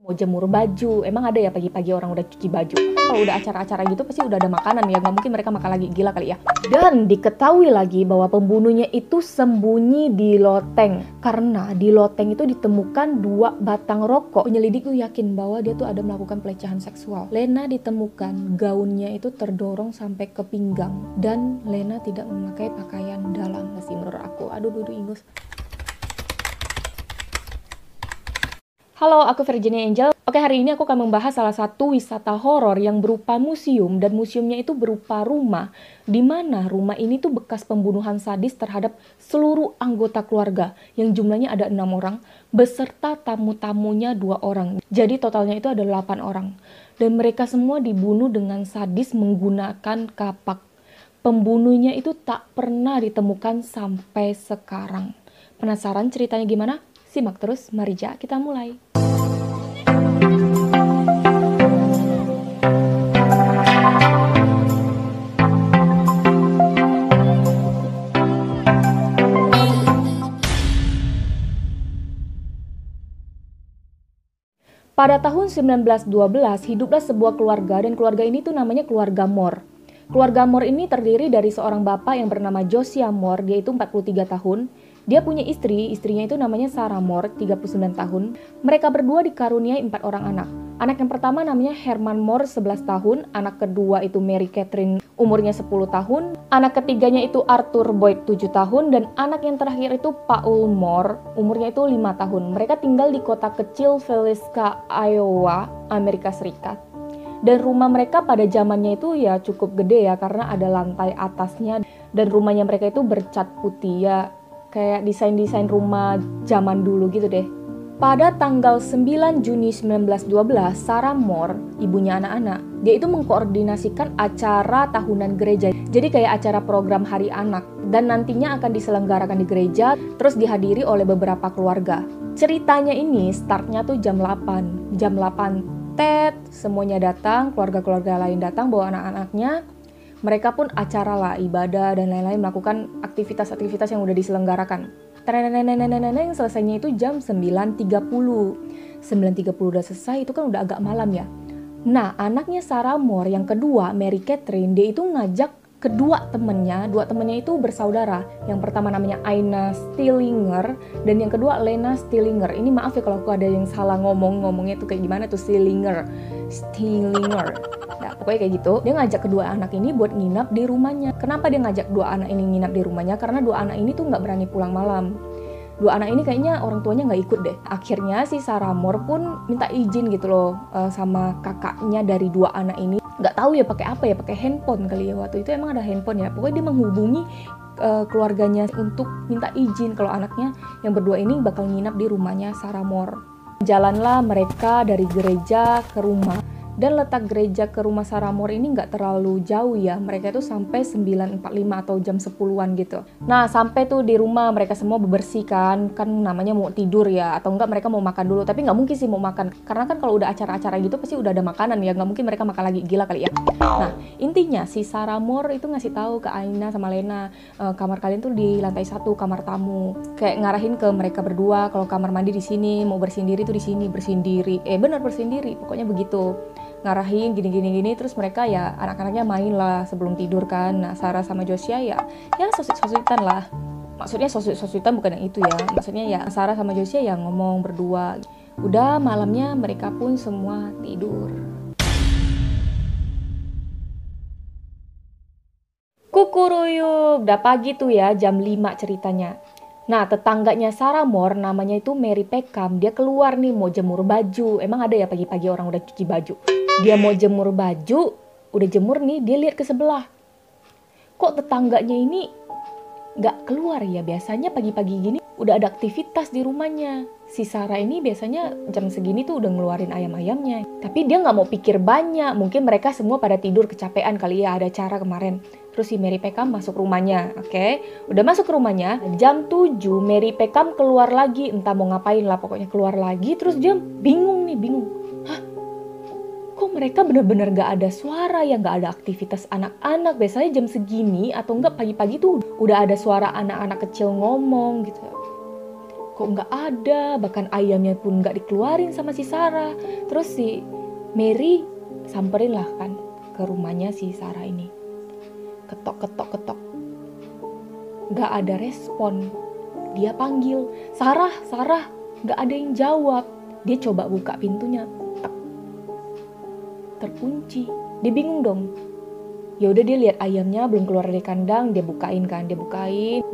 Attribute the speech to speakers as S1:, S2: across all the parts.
S1: mau jemur baju. Emang ada ya pagi-pagi orang udah cuci baju? Kalau udah acara-acara gitu pasti udah ada makanan ya, nggak mungkin mereka makan lagi, gila kali ya. Dan diketahui lagi bahwa pembunuhnya itu sembunyi di loteng, karena di loteng itu ditemukan 2 batang rokok. Penyelidik tuh yakin bahwa dia tuh ada melakukan pelecehan seksual. Lena ditemukan gaunnya itu terdorong sampai ke pinggang, dan Lena tidak memakai pakaian dalam sih menurut aku. Aduh ingus. Halo, aku Virginia Angel. Oke, hari ini aku akan membahas salah satu wisata horor yang berupa museum, dan museumnya itu berupa rumah, di mana rumah ini tuh bekas pembunuhan sadis terhadap seluruh anggota keluarga, yang jumlahnya ada 6 orang, beserta tamu-tamunya 2 orang. Jadi totalnya itu ada 8 orang. Dan mereka semua dibunuh dengan sadis menggunakan kapak. Pembunuhnya itu tak pernah ditemukan sampai sekarang. Penasaran ceritanya gimana? Simak terus, mari kita mulai. Pada tahun 1912, hiduplah sebuah keluarga, dan keluarga ini tuh namanya keluarga Moore. Keluarga Moore ini terdiri dari seorang bapak yang bernama Josiah Moore, dia itu 43 tahun. Dia punya istrinya itu namanya Sarah Moore, 39 tahun. Mereka berdua dikaruniai 4 orang anak. Anak yang pertama namanya Herman Moore, 11 tahun. Anak kedua itu Mary Catherine, umurnya 10 tahun. Anak ketiganya itu Arthur Boyd, 7 tahun. Dan anak yang terakhir itu Paul Moore, umurnya itu 5 tahun. Mereka tinggal di kota kecil Villisca, Iowa, Amerika Serikat. Dan rumah mereka pada zamannya itu ya cukup gede ya, karena ada lantai atasnya. Dan rumahnya mereka itu bercat putih ya, kayak desain-desain rumah zaman dulu gitu deh. Pada tanggal 9 Juni 1912, Sarah Moore, ibunya anak-anak, dia itu mengkoordinasikan acara tahunan gereja. Jadi kayak acara program hari anak, dan nantinya akan diselenggarakan di gereja, terus dihadiri oleh beberapa keluarga. Ceritanya ini startnya tuh jam 8. Jam 8 semuanya datang, keluarga-keluarga lain datang bawa anak-anaknya. Mereka pun acara lah, ibadah dan lain-lain, melakukan aktivitas-aktivitas yang udah diselenggarakan. Selesainya itu jam 9.30. 9.30 udah selesai, itu kan udah agak malam ya. Nah, anaknya Sarah Moore yang kedua, Mary Catherine, dia itu ngajak kedua temennya. Dua temennya itu bersaudara. Yang pertama namanya Aina Stillinger, dan yang kedua Lena Stillinger. Ini maaf ya kalau aku ada yang salah ngomongnya tuh kayak gimana tuh, Stillinger. Nah, pokoknya kayak gitu. Dia ngajak kedua anak ini buat nginap di rumahnya. Kenapa dia ngajak dua anak ini nginap di rumahnya? Karena dua anak ini tuh nggak berani pulang malam. Dua anak ini kayaknya orang tuanya nggak ikut deh. Akhirnya si Sarah Moore pun minta izin gitu loh sama kakaknya dari dua anak ini. Nggak tahu ya pakai apa ya, pakai handphone kali ya, waktu itu emang ada handphone ya. Pokoknya dia menghubungi keluarganya untuk minta izin kalau anaknya yang berdua ini bakal nginap di rumahnya Sarah Moore. Jalanlah mereka dari gereja ke rumah. Dan letak gereja ke rumah Sarah Moore ini nggak terlalu jauh ya. Mereka itu sampai 9.45 atau jam 10-an gitu. Nah, sampai tuh di rumah mereka semua bebersih kan namanya mau tidur ya. Atau enggak mereka mau makan dulu. Tapi nggak mungkin sih mau makan. Karena kan kalau udah acara-acara gitu pasti udah ada makanan ya. Nggak mungkin mereka makan lagi, gila kali ya. Nah, intinya si Sarah Moore itu ngasih tahu ke Aina sama Lena, kamar kalian tuh di lantai 1, kamar tamu. Kayak ngarahin ke mereka berdua kalau kamar mandi di sini, mau bersihin diri tuh di sini, bersihin diri. Benar bersihin diri, pokoknya begitu. Ngarahin gini, terus mereka ya anak-anaknya main lah sebelum tidur kan. Nah, Sarah sama Josiah ya sosik-sosikan lah. Maksudnya sosik-sosikan bukan yang itu ya. Maksudnya ya Sarah sama Josiah ya ngomong berdua. Udah malamnya mereka pun semua tidur. Kukuruyup, udah pagi tuh ya, jam 5 ceritanya. Nah, tetangganya Sarah Moore, namanya itu Mary Peckham, dia keluar nih mau jemur baju. Emang ada ya pagi-pagi orang udah cuci baju? Dia mau jemur baju, udah jemur nih, dia lihat ke sebelah. Kok tetangganya ini gak keluar ya? Biasanya pagi-pagi gini udah ada aktivitas di rumahnya. Si Sarah ini biasanya jam segini tuh udah ngeluarin ayam-ayamnya. Tapi dia gak mau pikir banyak, mungkin mereka semua pada tidur kecapean kali ya, ada acara kemarin. Terus si Mary Peckham masuk rumahnya, oke? Udah masuk ke rumahnya, jam 7 Mary Peckham keluar lagi, entah mau ngapain lah, pokoknya keluar lagi. Terus dia bingung. Hah? Kok mereka bener-bener gak ada suara ya, gak ada aktivitas anak-anak? Biasanya jam segini atau enggak pagi-pagi tuh udah ada suara anak-anak kecil ngomong gitu. kok nggak ada, bahkan ayamnya pun nggak dikeluarin sama si Sarah. Terus si Mary samperin lah kan ke rumahnya si Sarah ini. Ketok, nggak ada respon. Dia panggil, Sarah, nggak ada yang jawab. Dia coba buka pintunya, terkunci. Dia bingung dong. Ya udah, dia lihat ayamnya belum keluar dari kandang, dia bukain,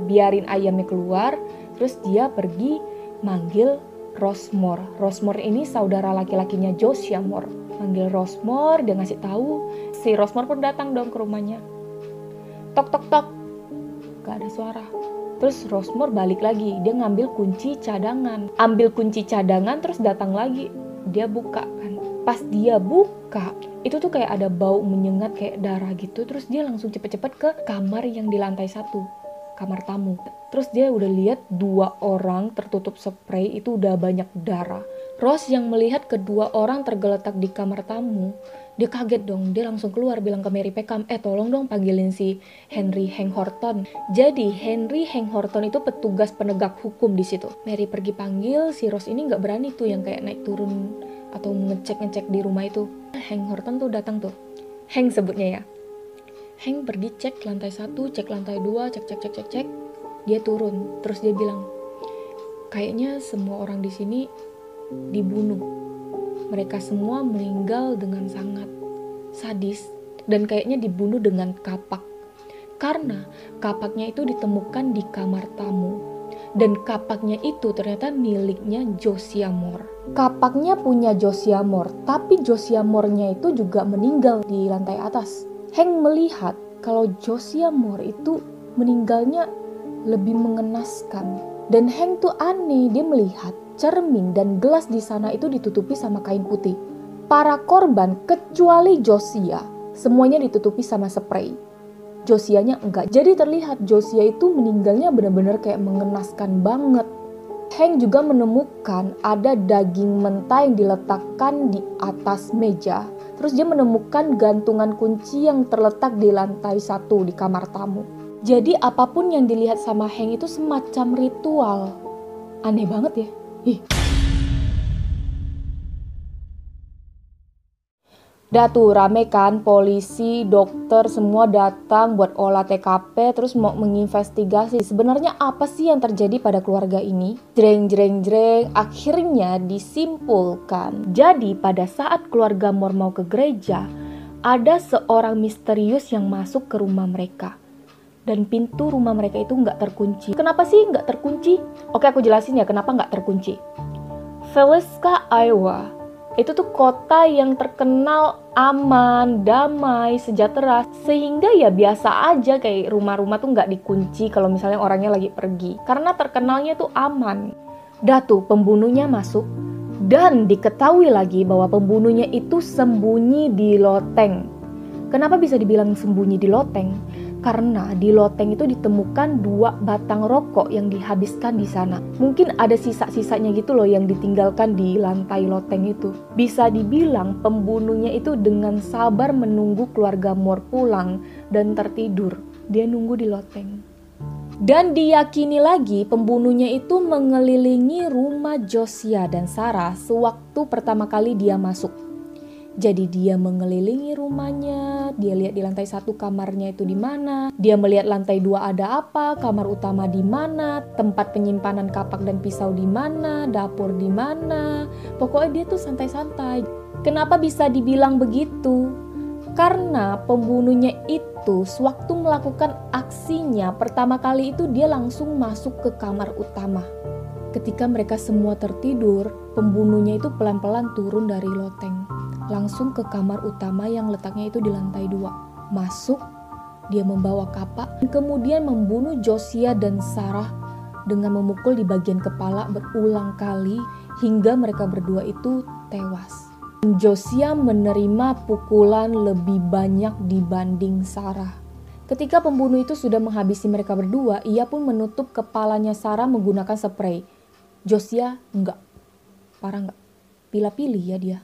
S1: biarin ayamnya keluar. Terus dia pergi manggil Rosemore. Rosemore ini saudara laki-lakinya Josiah Moore. Manggil Rosemore, dia ngasih tahu. Si Rosemore pun datang dong ke rumahnya. Tok, gak ada suara. Terus Rosemore balik lagi, dia ngambil kunci cadangan. Terus datang lagi, dia buka kan. Pas dia buka, itu tuh kayak ada bau menyengat kayak darah gitu. Terus dia langsung cepet-cepet ke kamar yang di lantai 1, kamar tamu. Terus dia udah lihat 2 orang tertutup spray, itu udah banyak darah. Rose yang melihat kedua orang tergeletak di kamar tamu, dia kaget dong. Dia langsung keluar bilang ke Mary Peckham, tolong dong panggilin si Henry Hank Horton. Jadi Henry Hank Horton itu petugas penegak hukum di situ. Mary pergi panggil, si Rose ini nggak berani tuh yang kayak naik turun atau ngecek di rumah itu. Hank Horton tuh datang tuh. Hank sebutnya ya. Hank pergi cek lantai 1, cek lantai 2, cek. Dia turun. Terus dia bilang, kayaknya semua orang di sini dibunuh. Mereka semua meninggal dengan sangat sadis dan kayaknya dibunuh dengan kapak. Karena kapaknya itu ditemukan di kamar tamu. Dan kapaknya itu ternyata miliknya Josiah Moore. Kapaknya punya Josiah Moore, tapi Josiah Moore-nya itu juga meninggal di lantai atas. Hank melihat kalau Josiah Moore itu meninggalnya lebih mengenaskan. Dan Hank tuh aneh, dia melihat cermin dan gelas di sana itu ditutupi sama kain putih. Para korban kecuali Josiah, semuanya ditutupi sama spray. Josiahnya enggak. Jadi terlihat Josiah itu meninggalnya benar-benar kayak mengenaskan banget. Hank juga menemukan ada daging mentah yang diletakkan di atas meja. Terus dia menemukan gantungan kunci yang terletak di lantai 1 di kamar tamu. Jadi apapun yang dilihat sama Hank itu semacam ritual. Aneh banget ya. Udah tuh rame kan, polisi, dokter semua datang buat olah TKP, terus mau menginvestigasi sebenarnya apa sih yang terjadi pada keluarga ini. Jreng, akhirnya disimpulkan. Jadi pada saat keluarga Moore mau ke gereja, ada seorang misterius yang masuk ke rumah mereka. Dan pintu rumah mereka itu nggak terkunci. Kenapa sih nggak terkunci? Oke, aku jelasin ya kenapa nggak terkunci. Villisca, Iowa, itu tuh kota yang terkenal aman, damai, sejahtera. Sehingga ya biasa aja kayak rumah-rumah tuh nggak dikunci kalau misalnya orangnya lagi pergi. Karena terkenalnya tuh aman. Dah tuh pembunuhnya masuk. Dan diketahui lagi bahwa pembunuhnya itu sembunyi di loteng. Kenapa bisa dibilang sembunyi di loteng? Karena di loteng itu ditemukan 2 batang rokok yang dihabiskan di sana. Mungkin ada sisa-sisanya gitu loh yang ditinggalkan di lantai loteng itu. Bisa dibilang pembunuhnya itu dengan sabar menunggu keluarga Moore pulang dan tertidur. Dia nunggu di loteng. Dan diyakini lagi pembunuhnya itu mengelilingi rumah Josiah dan Sarah sewaktu pertama kali dia masuk. Jadi dia mengelilingi rumahnya, dia lihat di lantai 1 kamarnya itu di mana, dia melihat lantai 2 ada apa, kamar utama di mana, tempat penyimpanan kapak dan pisau di mana, dapur di mana. Pokoknya dia tuh santai-santai. Kenapa bisa dibilang begitu? Karena pembunuhnya itu sewaktu melakukan aksinya pertama kali itu dia langsung masuk ke kamar utama. Ketika mereka semua tertidur, pembunuhnya itu pelan-pelan turun dari loteng. Langsung ke kamar utama yang letaknya itu di lantai 2. Masuk, dia membawa kapak, kemudian membunuh Josiah dan Sarah dengan memukul di bagian kepala berulang kali hingga mereka berdua itu tewas. Josiah menerima pukulan lebih banyak dibanding Sarah. Ketika pembunuh itu sudah menghabisi mereka berdua, ia pun menutup kepalanya Sarah menggunakan spray. Josiah enggak. Parah enggak? Pilih-pilih ya dia.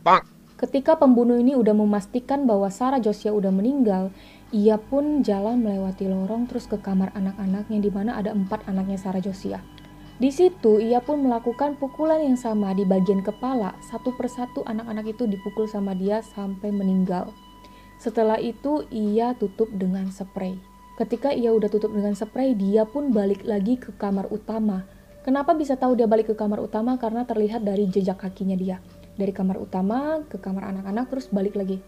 S1: Ketika pembunuh ini udah memastikan bahwa Sarah Josiah udah meninggal, ia pun jalan melewati lorong terus ke kamar anak-anaknya di mana ada 4 anaknya Sarah Josiah. Di situ ia pun melakukan pukulan yang sama di bagian kepala. Satu persatu anak-anak itu dipukul sama dia sampai meninggal. Setelah itu ia tutup dengan spray. Ketika ia udah tutup dengan spray, dia pun balik lagi ke kamar utama. Kenapa bisa tahu dia balik ke kamar utama? Karena terlihat dari jejak kakinya dia. Dari kamar utama ke kamar anak-anak terus balik lagi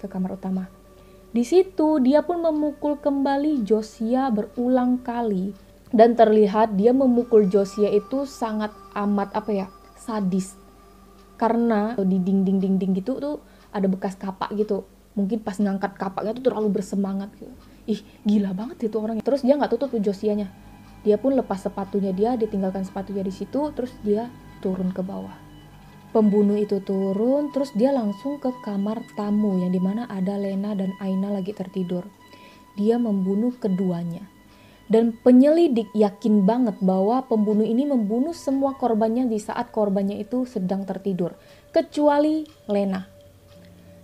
S1: ke kamar utama. Di situ dia pun memukul kembali Josiah berulang kali. Dan terlihat dia memukul Josiah itu sangat amat sadis. Karena di dinding-dinding gitu tuh ada bekas kapak gitu. Mungkin pas ngangkat kapaknya tuh terlalu bersemangat gitu. Ih, gila banget itu orangnya. Terus dia nggak tutup tuh Josiahnya. Dia pun lepas sepatunya dia tinggalkan sepatunya di situ, terus dia turun ke bawah. Pembunuh itu turun, terus dia langsung ke kamar tamu yang dimana ada Lena dan Aina lagi tertidur. Dia membunuh keduanya. Dan penyelidik yakin banget bahwa pembunuh ini membunuh semua korbannya di saat korbannya itu sedang tertidur. Kecuali Lena.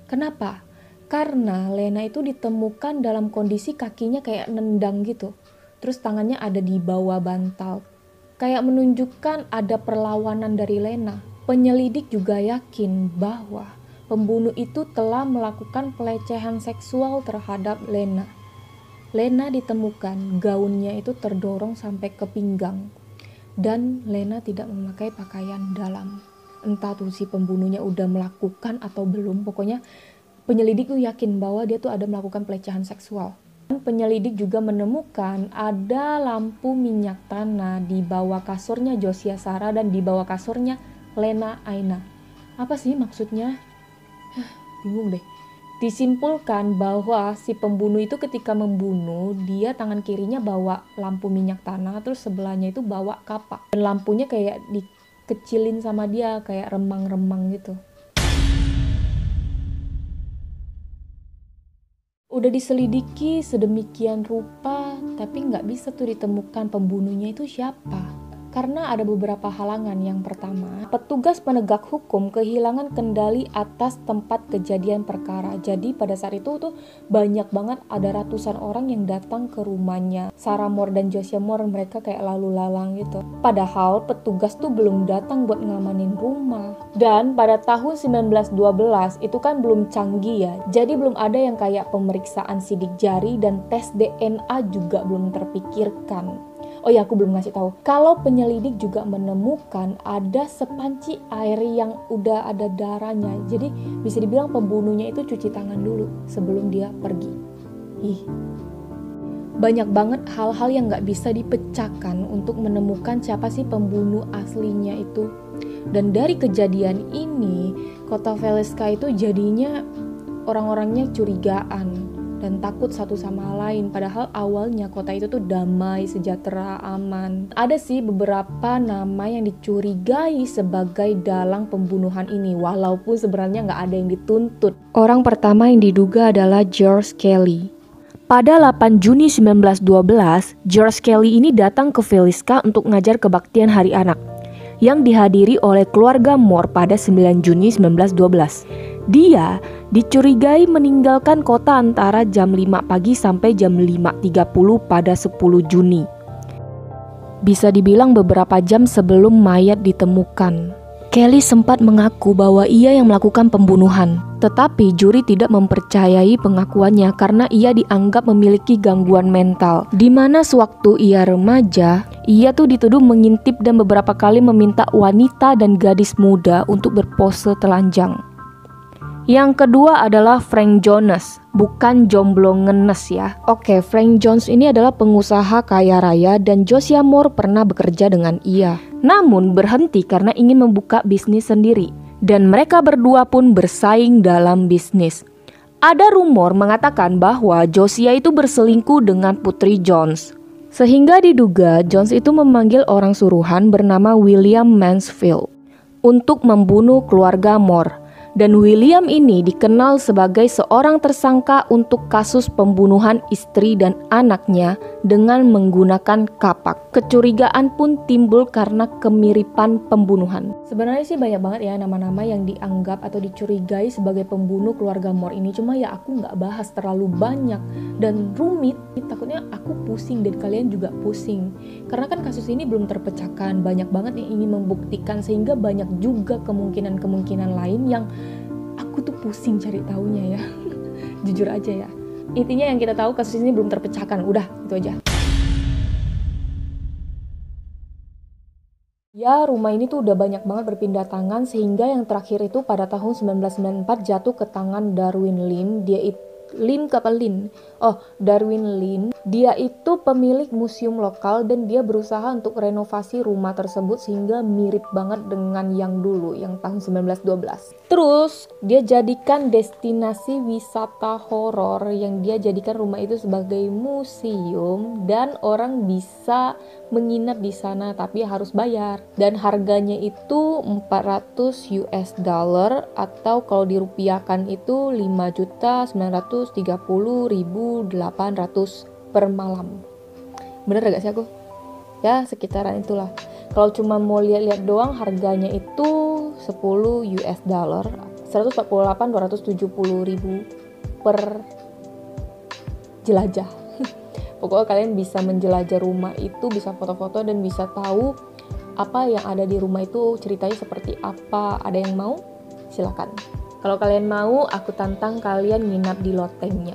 S1: Kenapa? Karena Lena itu ditemukan dalam kondisi kakinya kayak nendang gitu. Terus tangannya ada di bawah bantal. Kayak menunjukkan ada perlawanan dari Lena. Penyelidik juga yakin bahwa pembunuh itu telah melakukan pelecehan seksual terhadap Lena. Lena ditemukan gaunnya itu terdorong sampai ke pinggang. Dan Lena tidak memakai pakaian dalam. Entah tuh si pembunuhnya udah melakukan atau belum. Pokoknya penyelidik tuh yakin bahwa dia tuh ada melakukan pelecehan seksual. Dan penyelidik juga menemukan ada lampu minyak tanah di bawah kasurnya Josiah Sarah dan di bawah kasurnya Lena Aina. Apa sih maksudnya? Bingung deh. Disimpulkan bahwa si pembunuh itu ketika membunuh, dia tangan kirinya bawa lampu minyak tanah, terus sebelahnya itu bawa kapak. Dan lampunya kayak dikecilin sama dia, kayak remang-remang gitu. Udah diselidiki sedemikian rupa, tapi nggak bisa tuh ditemukan pembunuhnya itu siapa. Karena ada beberapa halangan. Yang pertama, petugas penegak hukum kehilangan kendali atas tempat kejadian perkara. Jadi pada saat itu tuh banyak banget, ada ratusan orang yang datang ke rumahnya Sarah Moore dan Josiah Moore, mereka kayak lalu lalang gitu. Padahal petugas tuh belum datang buat ngamanin rumah. Dan pada tahun 1912 itu kan belum canggih ya. Jadi belum ada yang kayak pemeriksaan sidik jari dan tes DNA juga belum terpikirkan. Oh ya, aku belum ngasih tahu. Kalau penyelidik juga menemukan ada sepanci air yang udah ada darahnya. Jadi bisa dibilang pembunuhnya itu cuci tangan dulu sebelum dia pergi. Banyak banget hal-hal yang gak bisa dipecahkan untuk menemukan siapa sih pembunuh aslinya itu. Dan dari kejadian ini, kota Veleska itu jadinya orang-orangnya curigaan dan takut satu sama lain. Padahal awalnya kota itu tuh damai, sejahtera, aman. Ada sih beberapa nama yang dicurigai sebagai dalang pembunuhan ini, walaupun sebenarnya nggak ada yang dituntut. Orang pertama yang diduga adalah George Kelly. Pada 8 Juni 1912, George Kelly ini datang ke Veleska untuk ngajar kebaktian Hari Anak, yang dihadiri oleh keluarga Moore pada 9 Juni 1912. Dia dicurigai meninggalkan kota antara jam 5 pagi sampai jam 5.30 pada 10 Juni. Bisa dibilang beberapa jam sebelum mayat ditemukan. Kelly sempat mengaku bahwa ia yang melakukan pembunuhan, tetapi juri tidak mempercayai pengakuannya karena ia dianggap memiliki gangguan mental. Di mana sewaktu ia remaja, ia tuh dituduh mengintip dan beberapa kali meminta wanita dan gadis muda untuk berpose telanjang. Yang kedua adalah Frank Jones, bukan jomblo ngenes ya. Oke, Frank Jones ini adalah pengusaha kaya raya dan Josiah Moore pernah bekerja dengan ia. Namun berhenti karena ingin membuka bisnis sendiri. Dan mereka berdua pun bersaing dalam bisnis. Ada rumor mengatakan bahwa Josiah itu berselingkuh dengan putri Jones. Sehingga diduga Jones itu memanggil orang suruhan bernama William Mansfield untuk membunuh keluarga Moore. Dan William ini dikenal sebagai seorang tersangka untuk kasus pembunuhan istri dan anaknya dengan menggunakan kapak. Kecurigaan pun timbul karena kemiripan pembunuhan. Sebenarnya sih banyak banget ya nama-nama yang dianggap atau dicurigai sebagai pembunuh keluarga Moore ini. Cuma ya aku nggak bahas terlalu banyak dan rumit. Takutnya aku pusing dan kalian juga pusing. Karena kan kasus ini belum terpecahkan. Banyak banget yang ingin membuktikan sehingga banyak juga kemungkinan-kemungkinan lain yang aku tuh pusing cari taunya ya. Jujur aja ya. Intinya yang kita tahu kasus ini belum terpecahkan. Udah, itu aja. Ya, rumah ini tuh udah banyak banget berpindah tangan sehingga yang terakhir itu pada tahun 1994 jatuh ke tangan Darwin Lin. Darwin Lin. Dia itu pemilik museum lokal dan dia berusaha untuk renovasi rumah tersebut sehingga mirip banget dengan yang dulu, yang tahun 1912. Terus, dia jadikan destinasi wisata horor yang dia jadikan rumah itu sebagai museum dan orang bisa menginap di sana tapi harus bayar. Dan harganya itu 400 US dollar atau kalau dirupiahkan itu 5.930.800 per malam. Bener gak sih aku? Ya sekitaran itulah. Kalau cuma mau lihat-lihat doang harganya itu 10 US dollar 148.270.000 per jelajah. Pokoknya kalian bisa menjelajah rumah itu, bisa foto-foto dan bisa tahu apa yang ada di rumah itu ceritanya seperti apa. Ada yang mau? Silakan. Kalau kalian mau, aku tantang kalian nginap di lotengnya.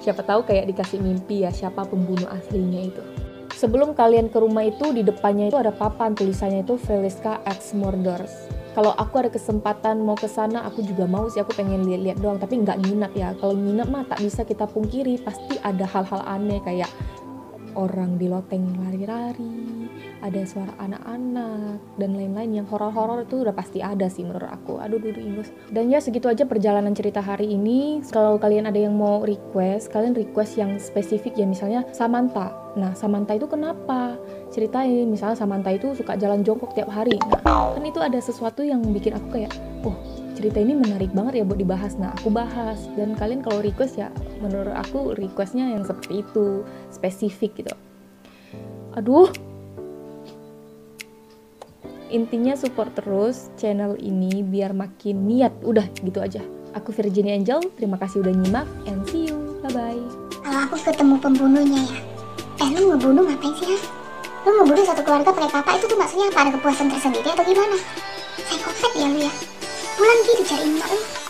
S1: Siapa tahu kayak dikasih mimpi ya siapa pembunuh aslinya itu. Sebelum kalian ke rumah itu, di depannya itu ada papan tulisannya itu Villisca X Murders. Kalau aku ada kesempatan mau ke sana, aku juga mau sih, aku pengen lihat-lihat doang, tapi nggak nginap ya. Kalau nginap mah tak bisa kita pungkiri, pasti ada hal-hal aneh kayak orang di loteng lari-lari, ada suara anak-anak, dan lain-lain yang horor-horor itu udah pasti ada sih menurut aku. Aduh Inggris. Dan ya segitu aja perjalanan cerita hari ini. Kalau kalian ada yang mau request, kalian request yang spesifik ya, misalnya Samantha. Nah Samantha itu kenapa? Ceritain, misalnya Samantha itu suka jalan jongkok tiap hari. Nah kan itu ada sesuatu yang bikin aku kayak, oh cerita ini menarik banget ya buat dibahas. Nah aku bahas, dan kalian kalau request ya menurut aku requestnya yang seperti itu, spesifik gitu. Aduh, intinya support terus channel ini biar makin niat. Udah gitu aja. Aku Virginia Angel, terima kasih udah nyimak, and see you, bye bye.
S2: Kalau aku ketemu pembunuhnya ya, lu ngebunuh ngapain sih, ha? Lu ngebunuh satu keluarga pakai kata itu tuh maksudnya apa? Ada kepuasan tersendiri atau gimana? Psikopat ya lu ya, pulang gitu cari emak lu.